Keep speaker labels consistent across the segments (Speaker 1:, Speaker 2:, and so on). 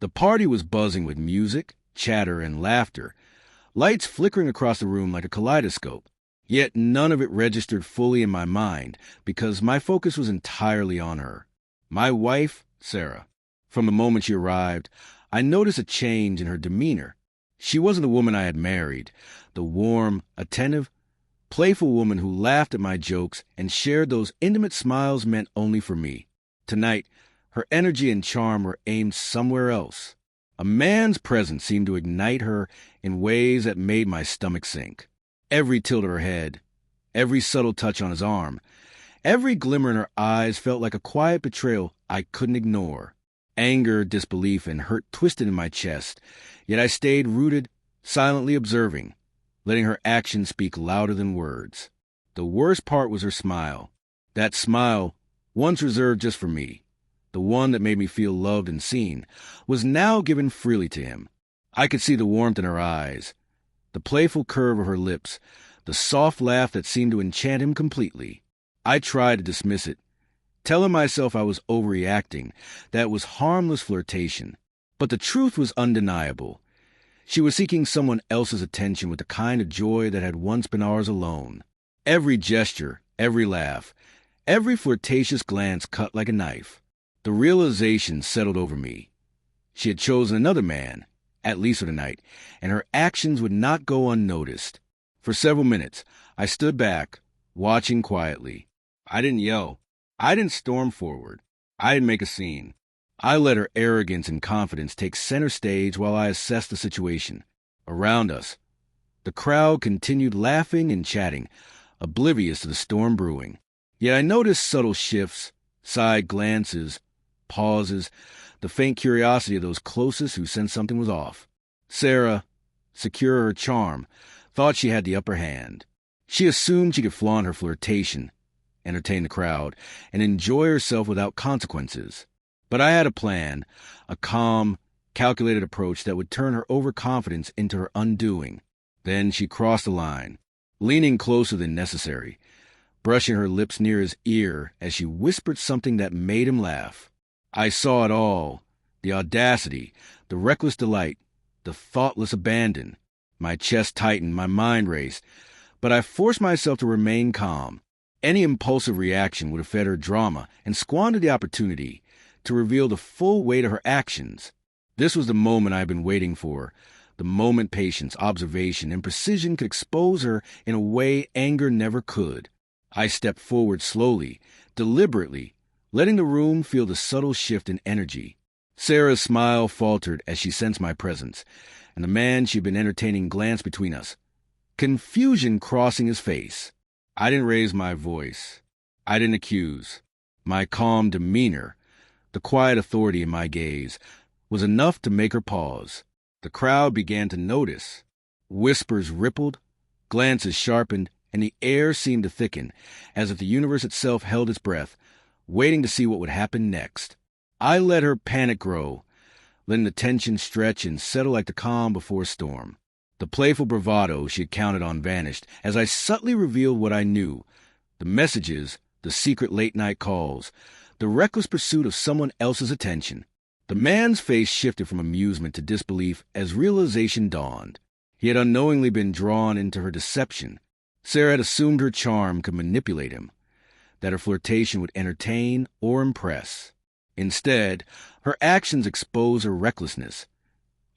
Speaker 1: The party was buzzing with music, chatter, and laughter, lights flickering across the room like a kaleidoscope. Yet none of it registered fully in my mind because my focus was entirely on her. My wife, Sarah. From the moment she arrived, I noticed a change in her demeanor. She wasn't the woman I had married, the warm, attentive, playful woman who laughed at my jokes and shared those intimate smiles meant only for me. Tonight, her energy and charm were aimed somewhere else. A man's presence seemed to ignite her in ways that made my stomach sink. Every tilt of her head, every subtle touch on his arm, every glimmer in her eyes felt like a quiet betrayal I couldn't ignore. Anger, disbelief, and hurt twisted in my chest, yet I stayed rooted, silently observing, letting her actions speak louder than words. The worst part was her smile. That smile, once reserved just for me, the one that made me feel loved and seen, was now given freely to him. I could see the warmth in her eyes, the playful curve of her lips, the soft laugh that seemed to enchant him completely. I tried to dismiss it, telling myself I was overreacting, that it was harmless flirtation. But the truth was undeniable. She was seeking someone else's attention with the kind of joy that had once been ours alone. Every gesture, every laugh, every flirtatious glance cut like a knife. The realization settled over me. She had chosen another man, at least for the night, and her actions would not go unnoticed. For several minutes, I stood back, watching quietly. I didn't yell. I didn't storm forward. I didn't make a scene. I let her arrogance and confidence take center stage while I assessed the situation. Around us, the crowd continued laughing and chatting, oblivious to the storm brewing. Yet I noticed subtle shifts, side glances, pauses, the faint curiosity of those closest who sensed something was off. Sarah, secure of her charm, thought she had the upper hand. She assumed she could flaunt her flirtation, entertain the crowd, and enjoy herself without consequences. But I had a plan, a calm, calculated approach that would turn her overconfidence into her undoing. Then she crossed the line, leaning closer than necessary, brushing her lips near his ear as she whispered something that made him laugh. I saw it all, the audacity, the reckless delight, the thoughtless abandon. My chest tightened, my mind raced, but I forced myself to remain calm. Any impulsive reaction would have fed her drama and squandered the opportunity to reveal the full weight of her actions. This was the moment I had been waiting for, the moment patience, observation, and precision could expose her in a way anger never could. I stepped forward slowly, deliberately, letting the room feel the subtle shift in energy. Sarah's smile faltered as she sensed my presence, and the man she'd been entertaining glanced between us, confusion crossing his face. I didn't raise my voice. I didn't accuse. My calm demeanor, the quiet authority in my gaze, was enough to make her pause. The crowd began to notice. Whispers rippled, glances sharpened, and the air seemed to thicken, as if the universe itself held its breath, waiting to see what would happen next. I let her panic grow, letting the tension stretch and settle like the calm before a storm. The playful bravado she had counted on vanished as I subtly revealed what I knew, the messages, the secret late-night calls, the reckless pursuit of someone else's attention. The man's face shifted from amusement to disbelief as realization dawned. He had unknowingly been drawn into her deception. Sarah had assumed her charm could manipulate him, that her flirtation would entertain or impress. Instead, her actions exposed her recklessness,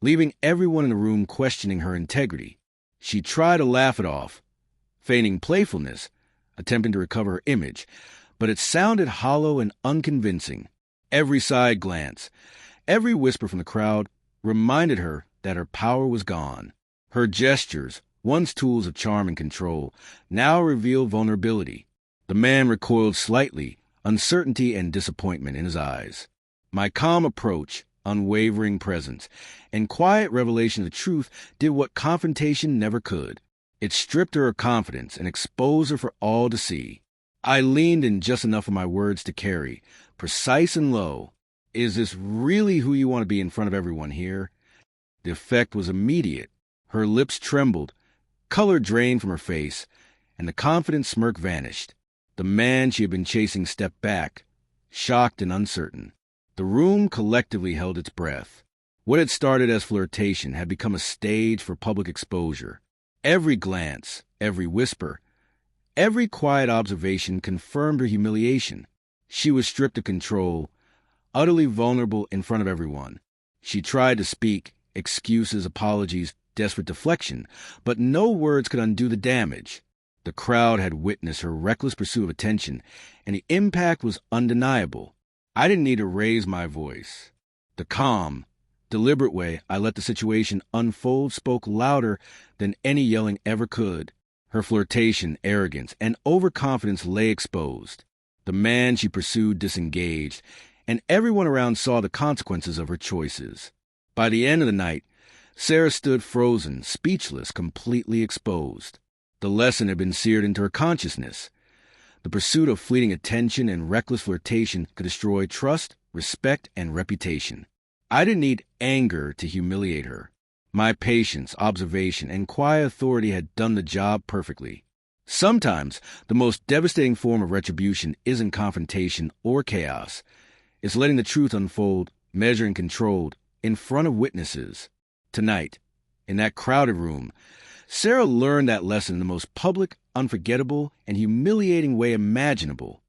Speaker 1: leaving everyone in the room questioning her integrity. She tried to laugh it off, feigning playfulness, attempting to recover her image, but it sounded hollow and unconvincing. Every side glance, every whisper from the crowd reminded her that her power was gone. Her gestures, once tools of charm and control, now revealed vulnerability. The man recoiled slightly, uncertainty and disappointment in his eyes. My calm approach, unwavering presence, and quiet revelation of the truth did what confrontation never could. It stripped her of confidence and exposed her for all to see. I leaned in just enough of my words to carry, precise and low. Is this really who you want to be in front of everyone here? The effect was immediate. Her lips trembled, color drained from her face, and the confident smirk vanished. The man she had been chasing stepped back, shocked and uncertain. The room collectively held its breath. What had started as flirtation had become a stage for public exposure. Every glance, every whisper, every quiet observation confirmed her humiliation. She was stripped of control, utterly vulnerable in front of everyone. She tried to speak, excuses, apologies, desperate deflection, but no words could undo the damage. The crowd had witnessed her reckless pursuit of attention, and the impact was undeniable. I didn't need to raise my voice. The calm, deliberate way I let the situation unfold spoke louder than any yelling ever could. Her flirtation, arrogance, and overconfidence lay exposed. The man she pursued disengaged, and everyone around saw the consequences of her choices. By the end of the night, Sarah stood frozen, speechless, completely exposed. The lesson had been seared into her consciousness. The pursuit of fleeting attention and reckless flirtation could destroy trust, respect, and reputation. I didn't need anger to humiliate her. My patience, observation, and quiet authority had done the job perfectly. Sometimes, the most devastating form of retribution isn't confrontation or chaos. It's letting the truth unfold, measured and controlled, in front of witnesses. Tonight, in that crowded room, Sarah learned that lesson in the most public, unforgettable, and humiliating way imaginable.